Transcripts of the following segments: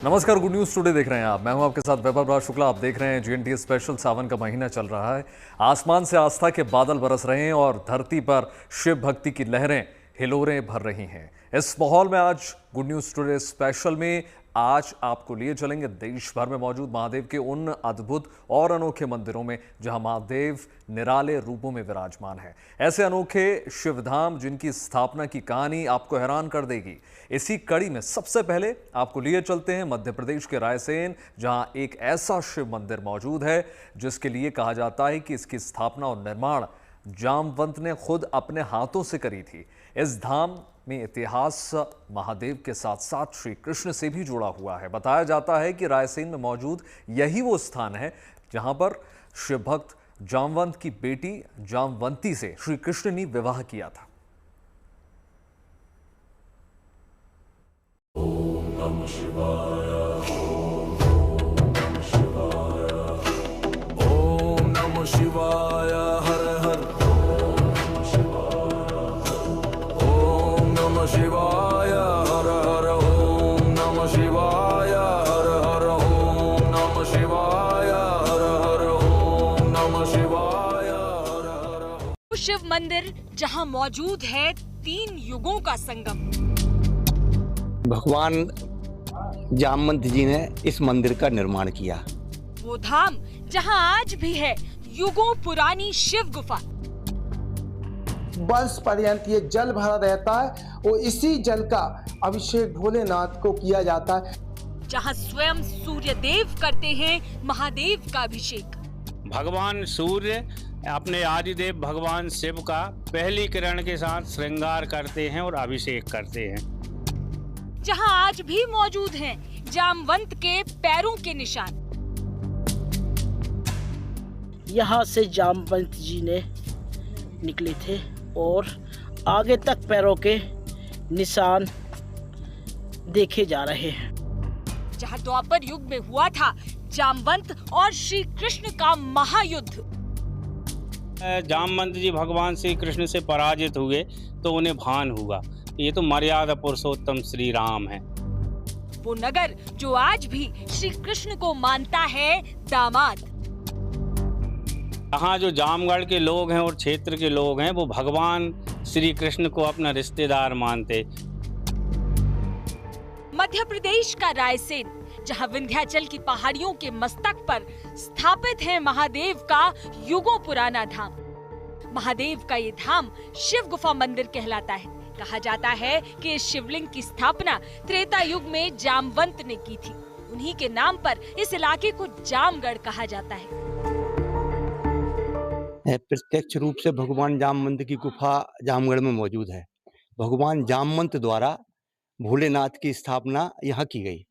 नमस्कार, good news today देख रहे हैं आप। मैं हूं आपके साथ वैभव राज शुक्ला। आप देख रहे हैं जीएनटी स्पेशल। सावन का महीना चल रहा है, आसमान से आस्था के बादल बरस रहे हैं और धरती पर शिव भक्ति की लहरें हिलोरें भर रही हैं। इस माहौल में आज गुड न्यूज टुडे स्पेशल में आज आपको लिए चलेंगे देश भर में मौजूद महादेव के उन अद्भुत और अनोखे मंदिरों में जहां महादेव निराले रूपों में विराजमान है। ऐसे अनोखे शिवधाम जिनकी स्थापना की कहानी आपको हैरान कर देगी। इसी कड़ी में सबसे पहले आपको लिए चलते हैं मध्य प्रदेश के रायसेन, जहां एक ऐसा शिव मंदिर मौजूद है जिसके लिए कहा जाता है कि इसकी स्थापना और निर्माण जामवंत ने खुद अपने हाथों से करी थी। इस धाम में इतिहास महादेव के साथ साथ श्री कृष्ण से भी जुड़ा हुआ है। बताया जाता है कि रायसेन में मौजूद यही वो स्थान है जहां पर शिव भक्त जामवंत की बेटी जामवंती से श्री कृष्ण ने विवाह किया था। ओम नमः शिवाय, ओम नमः शिवाय, हर हर ओम नमः शिवाय, हर हर ओम नमः शिवाय, हर हर ओम नमः शिवाय, हर हर ओम नमः शिवाय, हर हर। शिव मंदिर जहां मौजूद है 3 युगों का संगम। भगवान जामवंत जी ने इस मंदिर का निर्माण किया। वो धाम जहां आज भी है युगों पुरानी शिव गुफा। वर्ष पर्यंत ये जल भरा रहता है और इसी जल का अभिषेक भोलेनाथ को किया जाता है। जहां स्वयं सूर्य देव करते हैं महादेव का अभिषेक। भगवान सूर्य अपने आदिदेव भगवान शिव का पहली किरण के साथ श्रृंगार करते हैं और अभिषेक करते हैं। जहां आज भी मौजूद हैं जामवंत के पैरों के निशान। यहाँ से जामवंत जी ने निकले थे और आगे तक पैरों के निशान देखे जा रहे हैं। जहां द्वापर युग में हुआ था जामवंत और श्री कृष्ण का महायुद्ध। जामवंत जी भगवान श्री कृष्ण से पराजित हुए तो उन्हें भान हुआ ये तो मर्यादा पुरुषोत्तम श्री राम है। वो नगर जो आज भी श्री कृष्ण को मानता है दामाद। यहाँ जो जामगढ़ के लोग हैं और क्षेत्र के लोग हैं वो भगवान श्री कृष्ण को अपना रिश्तेदार मानते। मध्य प्रदेश का रायसेन जहां विंध्याचल की पहाड़ियों के मस्तक पर स्थापित है महादेव का युगों पुराना धाम। महादेव का ये धाम शिव गुफा मंदिर कहलाता है। कहा जाता है कि इस शिवलिंग की स्थापना त्रेता युग में जामवंत ने की थी। उन्हीं के नाम पर इस इलाके को जामगढ़ कहा जाता है। प्रत्यक्ष रूप से भगवान जामवंत की गुफा जामगढ़ में मौजूद है। भगवान जामवंत द्वारा भोलेनाथ की स्थापना यहाँ की गई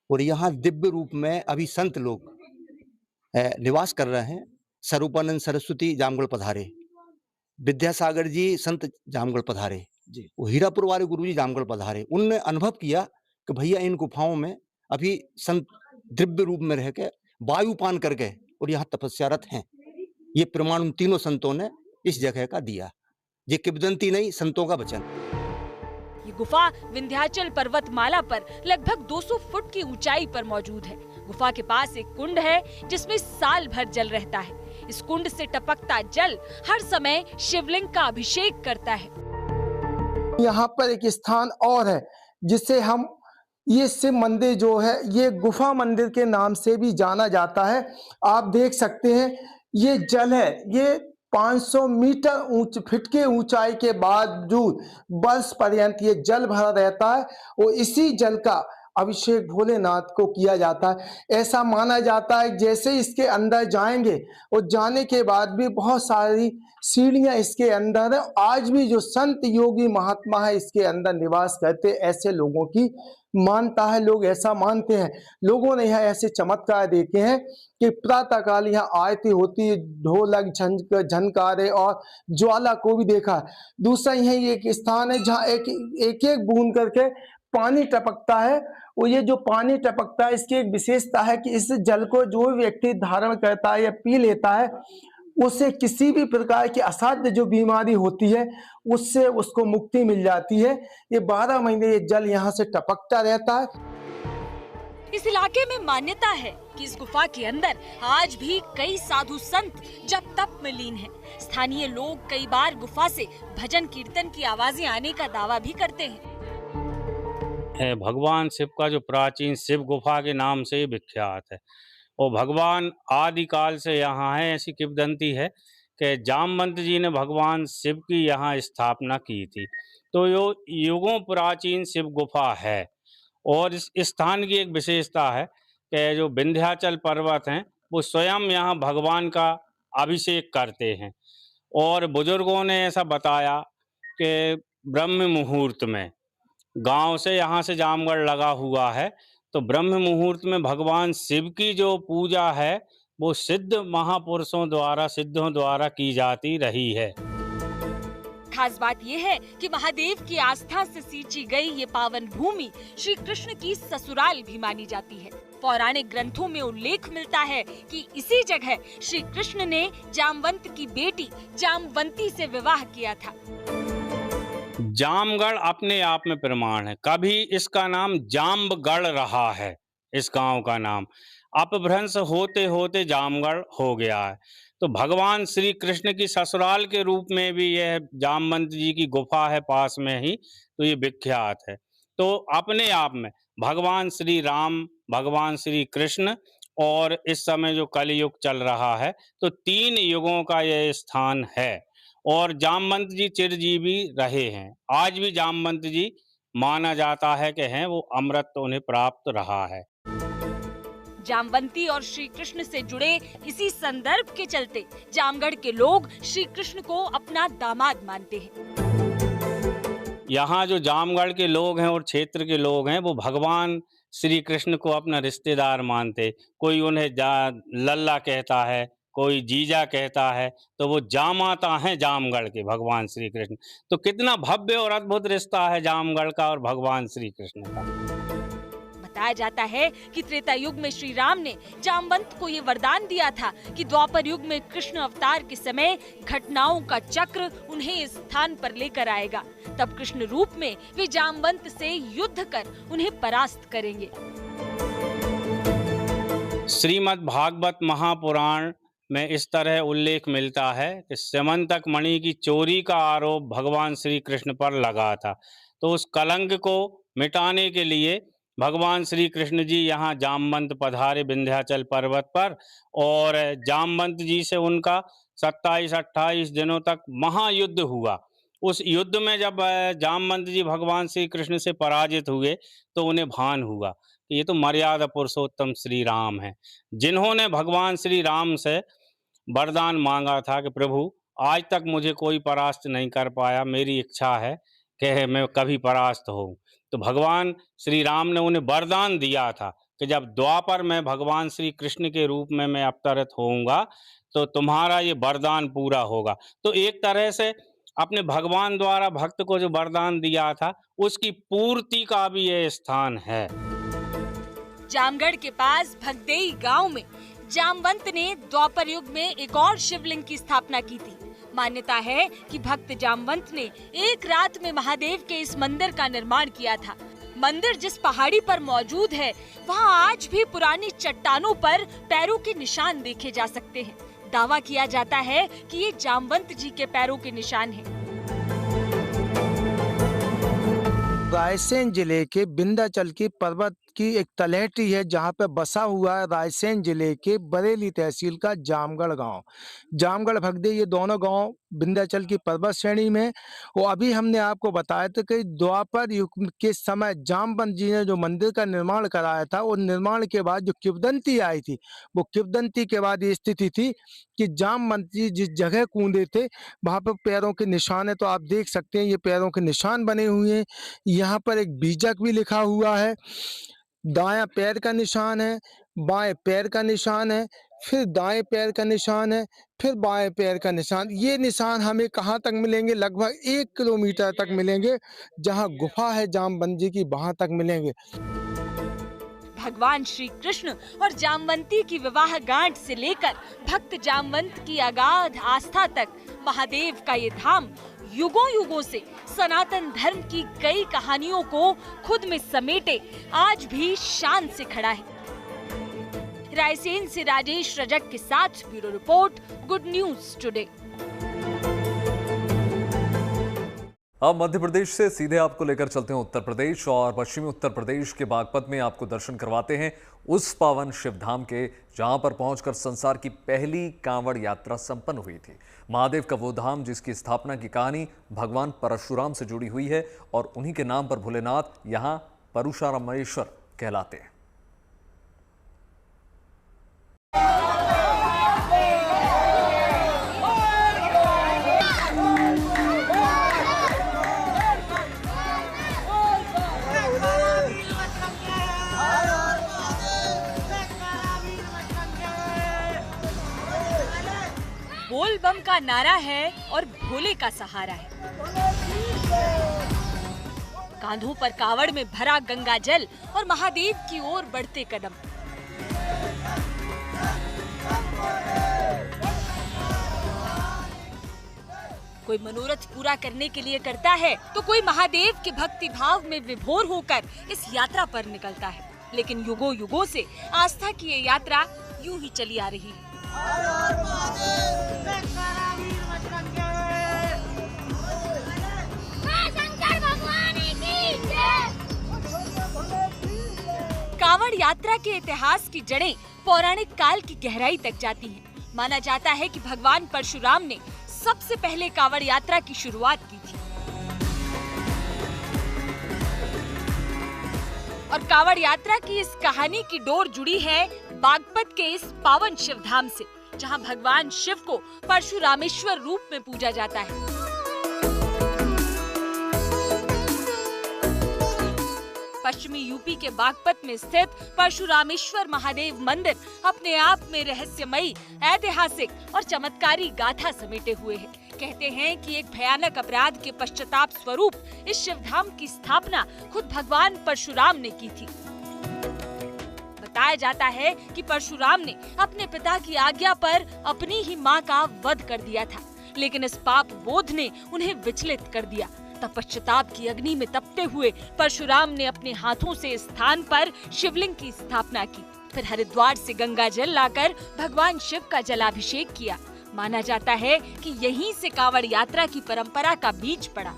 और यहाँ दिव्य रूप में अभी संत लोग निवास कर रहे हैं। स्वरूपानंद सरस्वती जामगढ़ पधारे, विद्यासागर जी संत जामगढ़ पधारे जी, वो हीरापुर वाले गुरुजी जामगढ़ पधारे। उनने अनुभव किया कि भैया इन गुफाओं में अभी संत दिव्य रूप में रह के वायुपान करके और यहाँ तपस्यारत हैं। ये प्रमाण उन तीनों संतों ने इस जगह का दिया। ये किंवदंती नहीं, संतों का वचन। ये गुफा विंध्याचल पर्वतमाला पर लगभग 200 फुट की ऊंचाई पर मौजूद है। गुफा के पास एक कुंड है जिसमें साल भर जल रहता है। इस कुंड से टपकता जल हर समय शिवलिंग का अभिषेक करता है। यहाँ पर एक स्थान और है जिसे हम ये शिव मंदिर जो है ये गुफा मंदिर के नाम से भी जाना जाता है। आप देख सकते हैं ये जल है, ये 500 मीटर फीट के ऊंचाई के बावजूद वर्ष पर्यंत ये जल भरा रहता है और इसी जल का अभिषेक भोलेनाथ को किया जाता है। ऐसा माना जाता है जैसे इसके अंदर जाएंगे और जाने के बाद भी बहुत सारी सीढ़ियां इसके अंदर है। आज भी जो संत योगी महात्मा है इसके अंदर निवास करते, ऐसे लोगों की मानता है। लोग ऐसा मानते हैं। लोगों ने यहाँ ऐसे चमत्कार देखे हैं कि प्रातः काल यहाँ आरती होती है, ढोलक झनकारे और ज्वाला को भी देखा है। दूसरा यही एक स्थान है जहाँ एक एक बूंद करके पानी टपकता है और ये जो पानी टपकता है इसकी एक विशेषता है कि इस जल को जो व्यक्ति धारण करता है या पी लेता है उससे किसी भी प्रकार की असाध्य जो बीमारी होती है उससे उसको मुक्ति मिल जाती है। ये 12 महीने ये जल यहाँ से टपकता रहता है। इस इलाके में मान्यता है कि इस गुफा के अंदर आज भी कई साधु संत जप तप में लीन हैं। स्थानीय लोग कई बार गुफा से भजन कीर्तन की आवाजें आने का दावा भी करते हैं। भगवान शिव का जो प्राचीन शिव गुफा के नाम से विख्यात है और भगवान आदिकाल से यहाँ है। ऐसी किंवदंती है कि जामवंत जी ने भगवान शिव की यहाँ स्थापना की थी। तो यो युगों प्राचीन शिव गुफा है और इस स्थान की एक विशेषता है कि जो विंध्याचल पर्वत हैं वो स्वयं यहाँ भगवान का अभिषेक करते हैं। और बुजुर्गों ने ऐसा बताया कि ब्रह्म मुहूर्त में गांव से यहाँ से जामगढ़ लगा हुआ है, तो ब्रह्म मुहूर्त में भगवान शिव की जो पूजा है वो सिद्ध महापुरुषों द्वारा सिद्धों द्वारा की जाती रही है। खास बात यह है कि महादेव की आस्था से सींची गई ये पावन भूमि श्री कृष्ण की ससुराल भी मानी जाती है। पौराणिक ग्रंथों में उल्लेख मिलता है कि इसी जगह श्री कृष्ण ने जामवंत की बेटी जामवंती से विवाह किया था। जामगढ़ अपने आप में प्रमाण है। कभी इसका नाम जाम्बगढ़ रहा है, इस गांव का नाम अपभ्रंश होते होते जामगढ़ हो गया है। तो भगवान श्री कृष्ण की ससुराल के रूप में भी यह जामवंत जी की गुफा है पास में ही, तो ये विख्यात है। तो अपने आप में भगवान श्री राम, भगवान श्री कृष्ण और इस समय जो कलयुग चल रहा है, तो 3 युगों का यह स्थान है। और जामवंत जी चिरजीवी रहे हैं। आज भी जामवंत जी माना जाता है कि हैं वो अमृत उन्हें प्राप्त रहा है। जामवंती और श्री कृष्ण से जुड़े इसी संदर्भ के चलते जामगढ़ के लोग श्री कृष्ण को अपना दामाद मानते हैं। यहाँ जो जामगढ़ के लोग हैं और क्षेत्र के लोग हैं वो भगवान श्री कृष्ण को अपना रिश्तेदार मानते। कोई उन्हें लल्ला कहता है, कोई जीजा कहता है, तो वो जामाता हैं जामगढ़ के भगवान श्री कृष्ण। तो कितना भव्य और अद्भुत रिश्ता है जामगढ़ का और भगवान श्री कृष्ण का। बताया जाता है कि त्रेता युग में श्री राम ने जामवंत को ये वरदान दिया था कि द्वापर युग में कृष्ण अवतार के समय घटनाओं का चक्र उन्हें इस स्थान पर लेकर आएगा। तब कृष्ण रूप में वे जामवंत से युद्ध कर उन्हें परास्त करेंगे। श्रीमद् भागवत महापुराण में इस तरह उल्लेख मिलता है कि स्यमंतक मणि की चोरी का आरोप भगवान श्री कृष्ण पर लगा था। तो उस कलंक को मिटाने के लिए भगवान श्री कृष्ण जी यहाँ जामवंत पधारे विंध्याचल पर्वत पर और जामवंत जी से उनका 27-28 दिनों तक महायुद्ध हुआ। उस युद्ध में जब जामवंत जी भगवान श्री कृष्ण से पराजित हुए तो उन्हें भान हुआ कि ये तो मर्यादा पुरुषोत्तम श्री राम हैं, जिन्होंने भगवान श्री राम से वरदान मांगा था कि प्रभु आज तक मुझे कोई परास्त नहीं कर पाया, मेरी इच्छा है कि मैं कभी परास्त हूँ। तो भगवान श्री राम ने उन्हें वरदान दिया था कि जब द्वापर में भगवान श्री कृष्ण के रूप में मैं अवतरित होऊंगा तो तुम्हारा ये वरदान पूरा होगा। तो एक तरह से अपने भगवान द्वारा भक्त को जो वरदान दिया था उसकी पूर्ति का भी ये स्थान है। जामगढ़ के पास भगदेई गांव में जामवंत ने द्वापर युग में एक और शिवलिंग की स्थापना की थी। मान्यता है कि भक्त जामवंत ने एक रात में महादेव के इस मंदिर का निर्माण किया था। मंदिर जिस पहाड़ी पर मौजूद है वहां आज भी पुरानी चट्टानों पर पैरों के निशान देखे जा सकते हैं। दावा किया जाता है कि ये जामवंत जी के पैरों के निशान हैं। रायसेन जिले के विंध्याचल की पर्वत की एक तलहटी है जहां पे बसा हुआ है रायसेन जिले के बरेली तहसील का जामगढ़ गांव। जामगढ़ भगदेई ये दोनों गांव विंध्याचल की पर्वत श्रेणी में। वो अभी हमने आपको बताया था कि द्वापर युग के समय जामवंत जी ने जो मंदिर का निर्माण कराया था और निर्माण के बाद जो किंवदंती आई थी, वो किंवदंती के बाद ये स्थिति थी कि जामवंत जी जिस जगह कूदे थे वहां पर पैरों के निशान है। तो आप देख सकते हैं ये पैरों के निशान बने हुए हैं। यहाँ पर एक बीजक भी लिखा हुआ है। दायां पैर का निशान है, बाएं पैर का निशान है, फिर दाएं पैर का निशान है, फिर बाएं पैर का निशान। ये निशान हमें कहाँ तक मिलेंगे? लगभग 1 किलोमीटर तक मिलेंगे। जहां गुफा है जामवंत जी की वहां तक मिलेंगे। भगवान श्री कृष्ण और जामवंती की विवाह गांठ से लेकर भक्त जामवंत की अगाध आस्था तक महादेव का ये धाम युगों युगों से सनातन धर्म की कई कहानियों को खुद में समेटे आज भी शान से खड़ा है। रायसेन से राजेश रजक के साथ bureau report, good news today. अब मध्य प्रदेश से सीधे आपको लेकर चलते हैं उत्तर प्रदेश और पश्चिमी उत्तर प्रदेश के बागपत में आपको दर्शन करवाते हैं उस पावन शिवधाम के, जहां पर पहुंचकर संसार की पहली कांवड़ यात्रा संपन्न हुई थी। महादेव का वो धाम जिसकी स्थापना की कहानी भगवान परशुराम से जुड़ी हुई है और उन्हीं के नाम पर भोलेनाथ यहां परशुरामेश्वर कहलाते हैं। बोल बम का नारा है और भोले का सहारा है। कांधों पर कावड़ में भरा गंगा जल और महादेव की ओर बढ़ते कदम। कोई मनोरथ पूरा करने के लिए करता है तो कोई महादेव के भक्ति भाव में विभोर होकर इस यात्रा पर निकलता है। लेकिन युगों युगों से आस्था की ये यात्रा यूं ही चली आ रही है। कांवड़ यात्रा के इतिहास की जड़ें पौराणिक काल की गहराई तक जाती हैं। माना जाता है कि भगवान परशुराम ने सबसे पहले कांवड़ यात्रा की शुरुआत की थी और कांवड़ यात्रा की इस कहानी की डोर जुड़ी है बागपत के इस पावन शिवधाम से, जहां भगवान शिव को परशुरामेश्वर रूप में पूजा जाता है। पश्चिमी यूपी के बागपत में स्थित परशुरामेश्वर महादेव मंदिर अपने आप में रहस्यमयी, ऐतिहासिक और चमत्कारी गाथा समेटे हुए है। कहते हैं कि एक भयानक अपराध के पश्चाताप स्वरूप इस शिवधाम की स्थापना खुद भगवान परशुराम ने की थी। बताया जाता है कि परशुराम ने अपने पिता की आज्ञा पर अपनी ही मां का वध कर दिया था, लेकिन इस पाप बोध ने उन्हें विचलित कर दिया। तब पश्चाताप की अग्नि में तपते हुए परशुराम ने अपने हाथों से इस स्थान पर शिवलिंग की स्थापना की। फिर हरिद्वार से गंगा जल लाकर भगवान शिव का जलाभिषेक किया। माना जाता है कि यहीं से कांवड़ यात्रा की परंपरा का बीज पड़ा।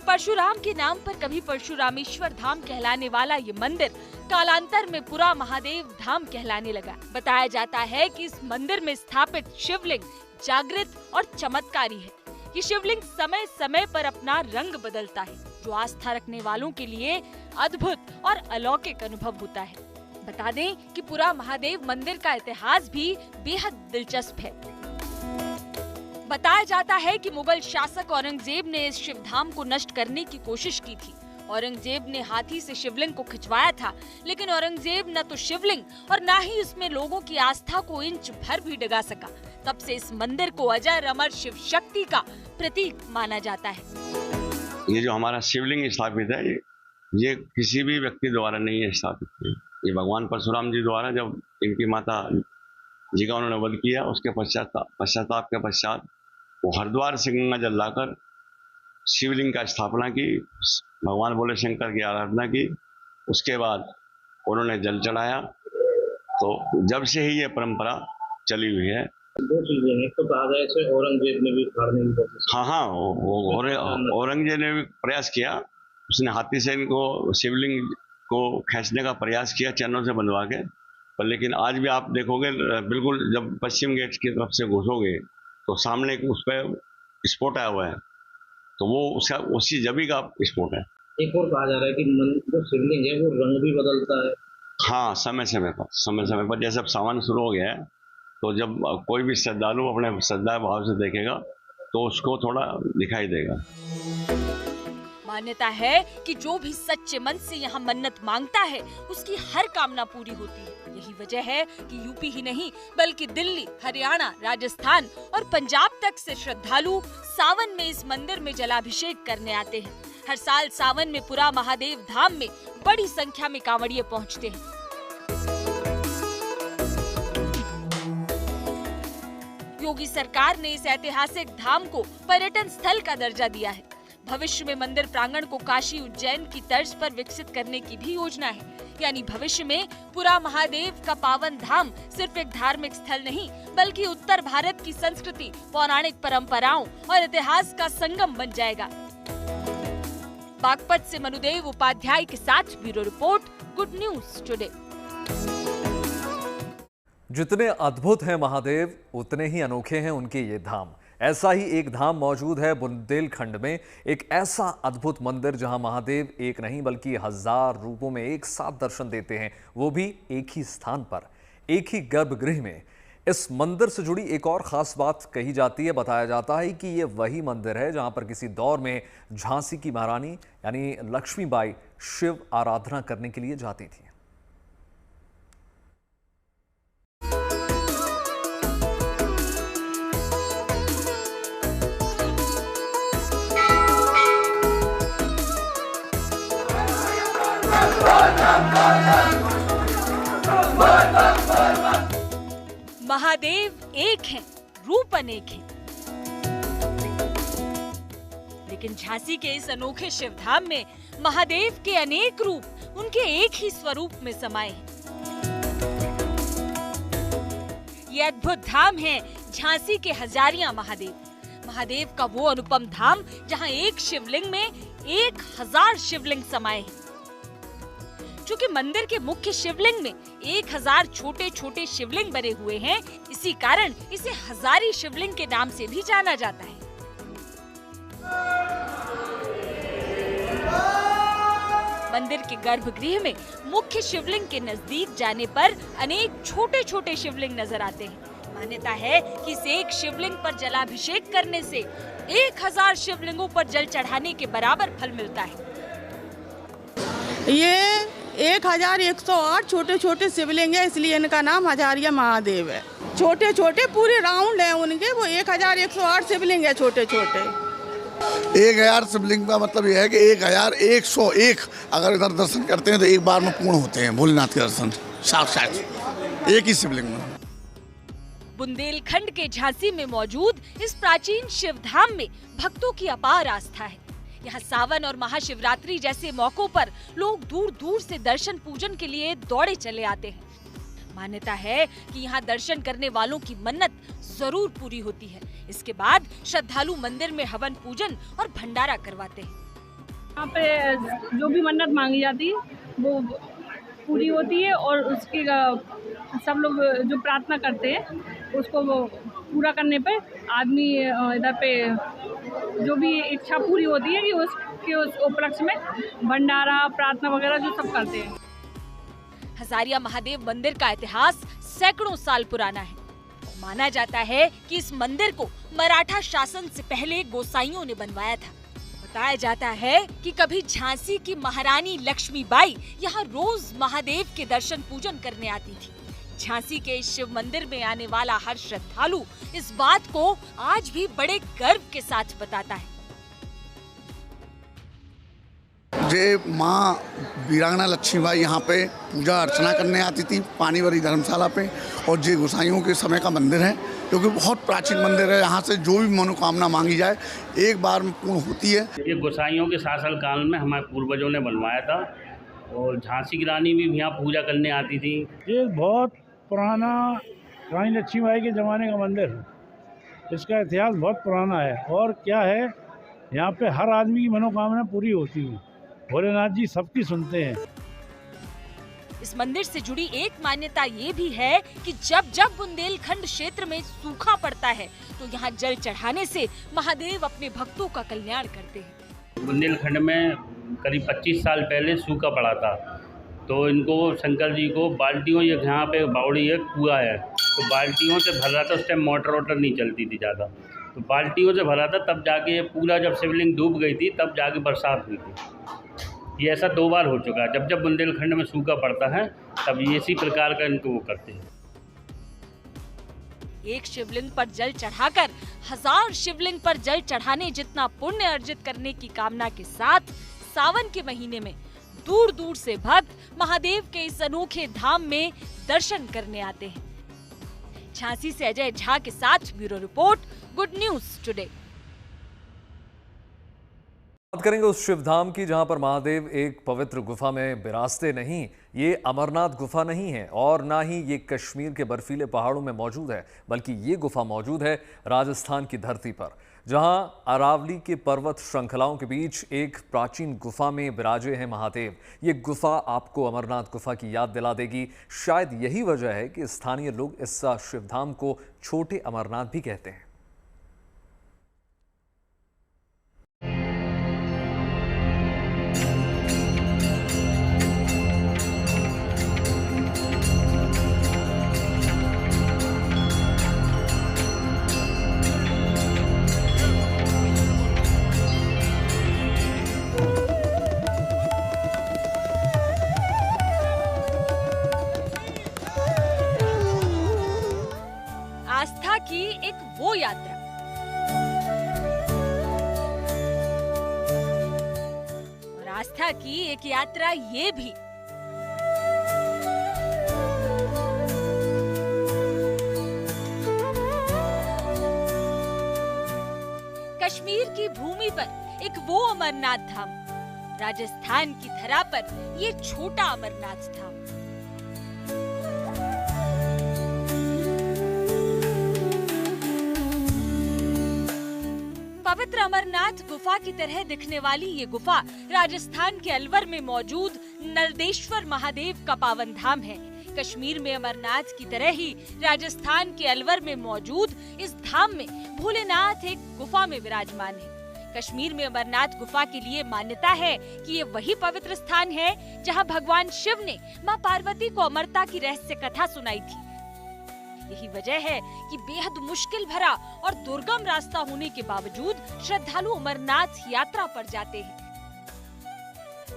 परशुराम के नाम पर कभी परशुरामेश्वर धाम कहलाने वाला ये मंदिर कालांतर में पूरा महादेव धाम कहलाने लगा। बताया जाता है कि इस मंदिर में स्थापित शिवलिंग जागृत और चमत्कारी है। ये शिवलिंग समय समय पर अपना रंग बदलता है, जो आस्था रखने वालों के लिए अद्भुत और अलौकिक अनुभव होता है। बता दें कि पूरा महादेव मंदिर का इतिहास भी बेहद दिलचस्प है। बताया जाता है कि मुगल शासक औरंगजेब ने इस शिवधाम को नष्ट करने की कोशिश की थी। औरंगजेब ने हाथी से शिवलिंग को खिंचवाया था, लेकिन औरंगजेब न तो शिवलिंग और न ही उसमें लोगों की आस्था को इंच भर भी डगा सका। तब से इस मंदिर को अजर अमर शिव शक्ति का प्रतीक माना जाता है। ये जो हमारा शिवलिंग स्थापित है, ये किसी भी व्यक्ति द्वारा नहीं है स्थापित है। ये भगवान परशुराम जी द्वारा जब इनकी माता जी का उन्होंने वध किया, उसके पश्चाताप के पश्चात वो हरिद्वार से गंगा जल लाकर शिवलिंग का स्थापना की, भगवान भोले शंकर की आराधना की। उसके बाद उन्होंने जल चढ़ाया। तो जब से ही ये परंपरा चली हुई है। दो चीजें हैं, तो कहा जाए से औरंगजेब ने भी उखाड़ने की कोशिश की। हाँ, औरंगजेब ने भी प्रयास किया। उसने हाथी से इनको शिवलिंग को खींचने का प्रयास किया, चैनों से बनवा के। पर लेकिन आज भी आप देखोगे, बिल्कुल जब पश्चिम गेट की तरफ से घुसोगे तो सामने उस पर स्पॉट आया हुआ है, तो वो उसका उसी जबी का स्पॉट है। एक और कहा जा रहा है कि जो शिवलिंग है वो रंग भी बदलता है। हाँ, समय समय पर जैसे अब सावन शुरू हो गया है, तो जब कोई भी श्रद्धालु अपने श्रद्धा भाव से देखेगा तो उसको थोड़ा दिखाई देगा। मान्यता है कि जो भी सच्चे मन से यहाँ मन्नत मांगता है, उसकी हर कामना पूरी होती है। यही वजह है कि यूपी ही नहीं बल्कि दिल्ली, हरियाणा, राजस्थान और पंजाब तक से श्रद्धालु सावन में इस मंदिर में जलाभिषेक करने आते हैं। हर साल सावन में पूरा महादेव धाम में बड़ी संख्या में कांवड़िए पहुँचते हैं। योगी सरकार ने इस ऐतिहासिक धाम को पर्यटन स्थल का दर्जा दिया है। भविष्य में मंदिर प्रांगण को काशी उज्जैन की तर्ज पर विकसित करने की भी योजना है। यानी भविष्य में पूरा महादेव का पावन धाम सिर्फ एक धार्मिक स्थल नहीं, बल्कि उत्तर भारत की संस्कृति, पौराणिक परंपराओं और इतिहास का संगम बन जाएगा। बागपत से मनुदेव उपाध्याय के साथ bureau report, good news today. जितने अद्भुत हैं महादेव, उतने ही अनोखे हैं उनके ये धाम। ऐसा ही एक धाम मौजूद है बुंदेलखंड में, एक ऐसा अद्भुत मंदिर जहां महादेव एक नहीं बल्कि 1000 रूपों में एक साथ दर्शन देते हैं, वो भी एक ही स्थान पर, एक ही गर्भगृह में। इस मंदिर से जुड़ी एक और खास बात कही जाती है, बताया जाता है कि ये वही मंदिर है जहां पर किसी दौर में झांसी की महारानी यानी लक्ष्मीबाई शिव आराधना करने के लिए जाती थी। महादेव एक हैं, रूप अनेक हैं। लेकिन झांसी के इस अनोखे शिवधाम में महादेव के अनेक रूप उनके एक ही स्वरूप में समाये हैं। ये अद्भुत धाम है झांसी के हजारिया महादेव। महादेव का वो अनुपम धाम जहां एक शिवलिंग में 1000 शिवलिंग समाये हैं। चूंकि मंदिर के मुख्य शिवलिंग में 1000 छोटे छोटे शिवलिंग बने हुए हैं, इसी कारण इसे हजारी शिवलिंग के नाम से भी जाना जाता है। मंदिर के गर्भगृह में मुख्य शिवलिंग के नजदीक जाने पर अनेक छोटे छोटे शिवलिंग नजर आते हैं। मान्यता है कि इस एक शिवलिंग पर जलाभिषेक करने से 1000 शिवलिंगों पर जल चढ़ाने के बराबर फल मिलता है। ये 1108 छोटे छोटे शिवलिंग है, इसलिए इनका नाम हजारिया महादेव है। छोटे छोटे पूरे राउंड है उनके, वो 1108 शिवलिंग है छोटे छोटे। 1000 शिवलिंग का मतलब यह है कि 1101 अगर इधर दर्शन करते हैं तो एक बार में पूर्ण होते हैं भोलेनाथ के दर्शन साक्षात एक ही शिवलिंग में। बुंदेलखंड के झांसी में मौजूद इस प्राचीन शिवधाम में भक्तों की अपार आस्था है। यहाँ सावन और महाशिवरात्रि जैसे मौकों पर लोग दूर दूर से दर्शन पूजन के लिए दौड़े चले आते हैं। मान्यता है कि यहाँ दर्शन करने वालों की मन्नत जरूर पूरी होती है। इसके बाद श्रद्धालु मंदिर में हवन पूजन और भंडारा करवाते हैं। यहाँ पे जो भी मन्नत मांगी जाती है वो पूरी होती है और उसकी सब लोग जो प्रार्थना करते हैं उसको वो पूरा करने पे आदमी इधर पे जो भी इच्छा पूरी होती है कि उसके उस उपलक्ष्य में भंडारा प्रार्थना वगैरह जो सब करते हैं। हजारिया महादेव मंदिर का इतिहास सैकड़ों साल पुराना है। माना जाता है कि इस मंदिर को मराठा शासन से पहले गोसाइयों ने बनवाया था। बताया जाता है कि कभी झांसी की महारानी लक्ष्मीबाई यहाँ रोज महादेव के दर्शन पूजन करने आती थी। झांसी के इस शिव मंदिर में आने वाला हर श्रद्धालु इस बात को आज भी बड़े गर्व के साथ बताता है। जे माँ वीरांगना लक्ष्मीबाई यहाँ पे पूजा अर्चना करने आती थी पानी वाली धर्मशाला पे, और जे गोसाइयों के समय का मंदिर है क्योंकि बहुत प्राचीन मंदिर है। यहाँ से जो भी मनोकामना मांगी जाए एक बार में पूर्ण होती है। ये गोसाइयों के शासन काल में हमारे पूर्वजों ने बनवाया था और झांसी की रानी भी यहाँ पूजा करने आती थी। ये बहुत पुराना रानी लक्ष्मीबाई के ज़माने का मंदिर है। इसका इतिहास बहुत पुराना है और क्या है, यहाँ पे हर आदमी की मनोकामना पूरी होती है। भोलेनाथ जी सबकी सुनते हैं। इस मंदिर से जुड़ी एक मान्यता ये भी है कि जब जब बुंदेलखंड क्षेत्र में सूखा पड़ता है तो यहाँ जल चढ़ाने से महादेव अपने भक्तों का कल्याण करते हैं। बुंदेलखंड में करीब 25 साल पहले सूखा पड़ा था, तो इनको शंकर जी को बाल्टियों, ये यहाँ पे बावड़ी है, कुआं है, तो बाल्टियों से भर रहा था। उस टाइम मोटर वोटर नहीं चलती थी ज़्यादा, तो बाल्टियों से भरा था। तब जाके ये पूरा जब शिवलिंग डूब गई थी तब जाके बरसात हुई थी। ये ऐसा 2 बार हो चुका है। जब जब बुंदेलखंड में सूखा पड़ता है तब इसी प्रकार का इनको वो करते हैं। एक शिवलिंग पर जल चढ़ाकर 1000 शिवलिंग पर जल चढ़ाने जितना पुण्य अर्जित करने की कामना के साथ सावन के महीने में दूर दूर से भक्त महादेव के इस अनोखे धाम में दर्शन करने आते हैं। झांसी से अजय झा के साथ bureau report, good news today. बात करेंगे उस शिवधाम की जहां पर महादेव एक पवित्र गुफा में विराजते नहीं। ये अमरनाथ गुफा नहीं है और ना ही ये कश्मीर के बर्फीले पहाड़ों में मौजूद है, बल्कि ये गुफा मौजूद है राजस्थान की धरती पर, जहां अरावली के पर्वत श्रृंखलाओं के बीच एक प्राचीन गुफा में विराजे हैं महादेव। ये गुफा आपको अमरनाथ गुफा की याद दिला देगी। शायद यही वजह है कि स्थानीय लोग इस शिवधाम को छोटे अमरनाथ भी कहते हैं। आस्था की एक वो यात्रा और आस्था की एक यात्रा ये भी। कश्मीर की भूमि पर एक वो अमरनाथ धाम, राजस्थान की धरा पर ये छोटा अमरनाथ धाम। पवित्र अमरनाथ गुफा की तरह दिखने वाली ये गुफा राजस्थान के अलवर में मौजूद नलदेश्वर महादेव का पावन धाम है। कश्मीर में अमरनाथ की तरह ही राजस्थान के अलवर में मौजूद इस धाम में भोलेनाथ एक गुफा में विराजमान है। कश्मीर में अमरनाथ गुफा के लिए मान्यता है कि ये वही पवित्र स्थान है जहां भगवान शिव ने मां पार्वती को अमरता की रहस्य कथा सुनाई थी। यही वजह है कि बेहद मुश्किल भरा और दुर्गम रास्ता होने के बावजूद श्रद्धालु अमरनाथ यात्रा पर जाते हैं।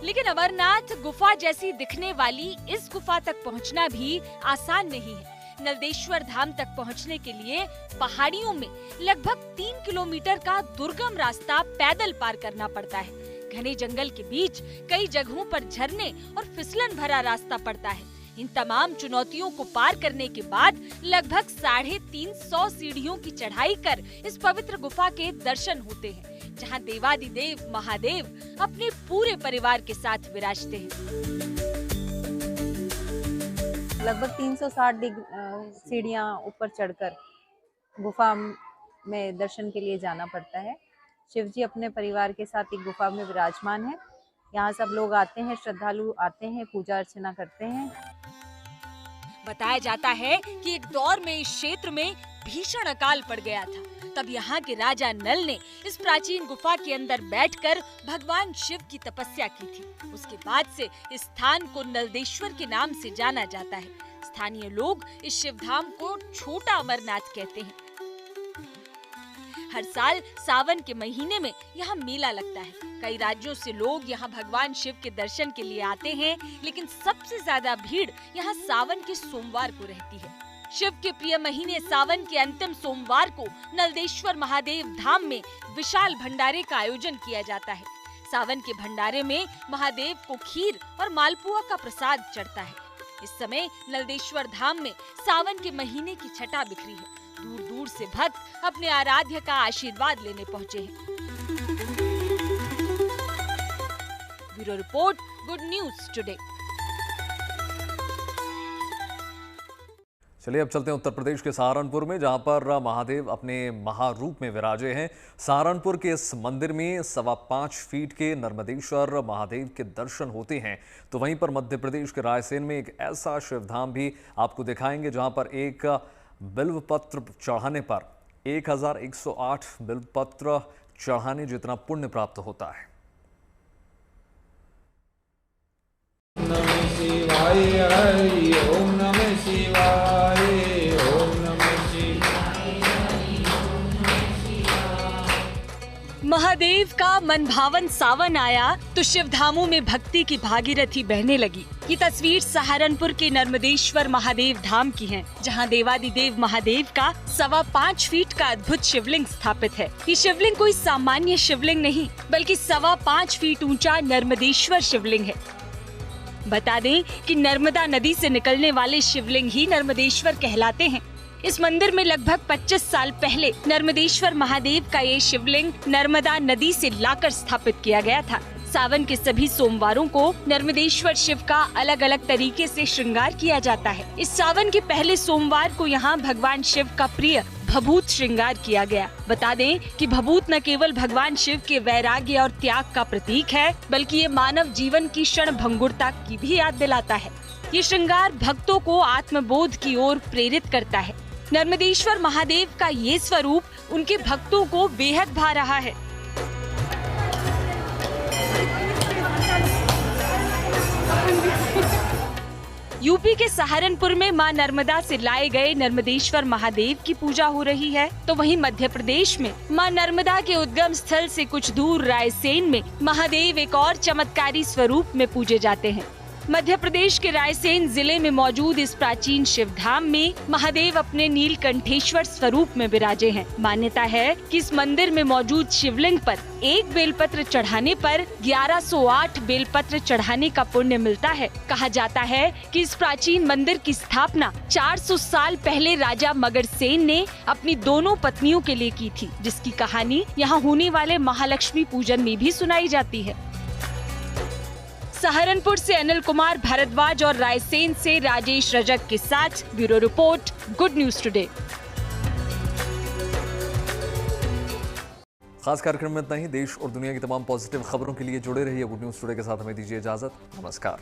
लेकिन अमरनाथ गुफा जैसी दिखने वाली इस गुफा तक पहुंचना भी आसान नहीं है। नलदेश्वर धाम तक पहुंचने के लिए पहाड़ियों में लगभग 3 किलोमीटर का दुर्गम रास्ता पैदल पार करना पड़ता है। घने जंगल के बीच कई जगहों पर झरने और फिसलन भरा रास्ता पड़ता है। इन तमाम चुनौतियों को पार करने के बाद लगभग 350 सीढ़ियों की चढ़ाई कर इस पवित्र गुफा के दर्शन होते हैं, जहां देवादिदेव महादेव अपने पूरे परिवार के साथ विराजते हैं। लगभग 360 सीढ़ियां ऊपर चढ़कर गुफा में दर्शन के लिए जाना पड़ता है। शिव जी अपने परिवार के साथ एक गुफा में विराजमान है। यहाँ सब लोग आते हैं, श्रद्धालु आते हैं, पूजा अर्चना करते हैं। बताया जाता है कि एक दौर में इस क्षेत्र में भीषण अकाल पड़ गया था। तब यहाँ के राजा नल ने इस प्राचीन गुफा के अंदर बैठकर भगवान शिव की तपस्या की थी। उसके बाद से इस स्थान को नलदेश्वर के नाम से जाना जाता है। स्थानीय लोग इस शिवधाम को छोटा अमरनाथ कहते हैं। हर साल सावन के महीने में यहाँ मेला लगता है। कई राज्यों से लोग यहाँ भगवान शिव के दर्शन के लिए आते हैं, लेकिन सबसे ज्यादा भीड़ यहाँ सावन के सोमवार को रहती है। शिव के प्रिय महीने सावन के अंतिम सोमवार को नलदेश्वर महादेव धाम में विशाल भंडारे का आयोजन किया जाता है। सावन के भंडारे में महादेव को खीर और मालपुआ का प्रसाद चढ़ता है। इस समय नलदेश्वर धाम में सावन के महीने की छटा बिखरी है। दूर दूर से भक्त अपने आराध्य का आशीर्वाद लेने पहुँचे हैं। Bureau report, good news today. चलिए अब चलते हैं उत्तर प्रदेश के सहारनपुर में, जहां पर महादेव अपने महारूप में विराजे हैं। सहारनपुर के इस मंदिर में 5.25 फीट के नर्मदेश्वर महादेव के दर्शन होते हैं। तो वहीं पर मध्य प्रदेश के रायसेन में एक ऐसा शिवधाम भी आपको दिखाएंगे, जहां पर एक बिल्वपत्र चढ़ाने पर 1108 बिल्वपत्र चढ़ाने जितना पुण्य प्राप्त होता है। नमः शिवाय, हरि ओम नमः शिवाय, ओम नमः शिवाय। महादेव का मनभावन सावन आया तो शिवधामों में भक्ति की भागीरथी बहने लगी। ये तस्वीर सहारनपुर के नर्मदेश्वर महादेव धाम की है, जहां देवादिदेव महादेव का 5.25 फीट का अद्भुत शिवलिंग स्थापित है। ये शिवलिंग कोई सामान्य शिवलिंग नहीं, बल्कि 5.25 फीट ऊंचा नर्मदेश्वर शिवलिंग है। बता दें कि नर्मदा नदी से निकलने वाले शिवलिंग ही नर्मदेश्वर कहलाते हैं। इस मंदिर में लगभग 25 साल पहले नर्मदेश्वर महादेव का ये शिवलिंग नर्मदा नदी से लाकर स्थापित किया गया था। सावन के सभी सोमवारों को नर्मदेश्वर शिव का अलग अलग तरीके से श्रृंगार किया जाता है। इस सावन के पहले सोमवार को यहाँ भगवान शिव का प्रिय भभूत श्रृंगार किया गया। बता दें कि भभूत न केवल भगवान शिव के वैराग्य और त्याग का प्रतीक है, बल्कि ये मानव जीवन की क्षण भंगुरता की भी याद दिलाता है। ये श्रृंगार भक्तों को आत्मबोध की ओर प्रेरित करता है। नर्मदेश्वर महादेव का ये स्वरूप उनके भक्तों को बेहद भा रहा है। यूपी के सहारनपुर में मां नर्मदा से लाए गए नर्मदेश्वर महादेव की पूजा हो रही है, तो वहीं मध्य प्रदेश में मां नर्मदा के उद्गम स्थल से कुछ दूर रायसेन में महादेव एक और चमत्कारी स्वरूप में पूजे जाते हैं। मध्य प्रदेश के रायसेन जिले में मौजूद इस प्राचीन शिव धाम में महादेव अपने नीलकंठेश्वर स्वरूप में विराजे हैं। मान्यता है कि इस मंदिर में मौजूद शिवलिंग पर एक बेलपत्र चढ़ाने पर 1108 बेलपत्र चढ़ाने का पुण्य मिलता है। कहा जाता है कि इस प्राचीन मंदिर की स्थापना 400 साल पहले राजा मगरसेन ने अपनी दोनों पत्नियों के लिए की थी, जिसकी कहानी यहाँ होने वाले महालक्ष्मी पूजन में भी सुनाई जाती है। सहारनपुर से अनिल कुमार भारद्वाज और रायसेन से राजेश रजक के साथ bureau report, good news today. खास कार्यक्रम में इतना ही। देश और दुनिया की तमाम पॉजिटिव खबरों के लिए जुड़े रहिए गुड न्यूज टुडे के साथ। हमें दीजिए इजाजत। नमस्कार।